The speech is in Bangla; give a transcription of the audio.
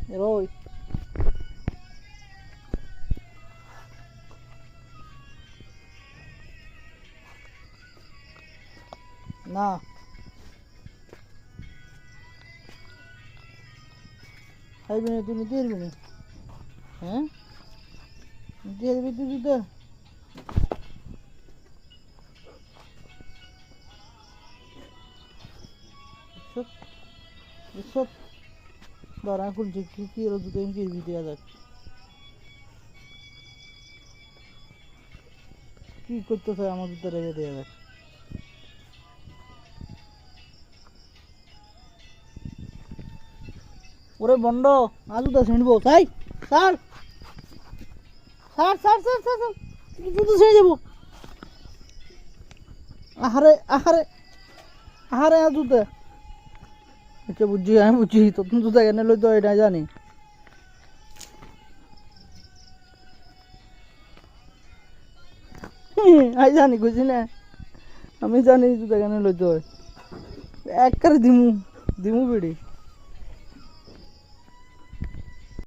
রই না খাইবি না তুমি দিয়ে দিবি না হ্যাঁ দিয়ে দিবি তুই দিতে সব ধরা খুলছে কি কি দুটো কি দেওয়া যাক কি করতেছে আমার দুটো রেখে দেওয়া যাক ওরে বন্ড আজু তো ছিঁড়বো তাই sir sir sir sir sir sir জুতো ছিঁড়ে যাবো আহারে আহারে আহারে জুতো আচ্ছা বুঝছি আমি বুঝছি তখন জুতো কেন লই তো এটা জানি আমি জানি বুঝি না আমি জানি জুতো কেন লই তো এক করে দিমু দিমু বেড়ি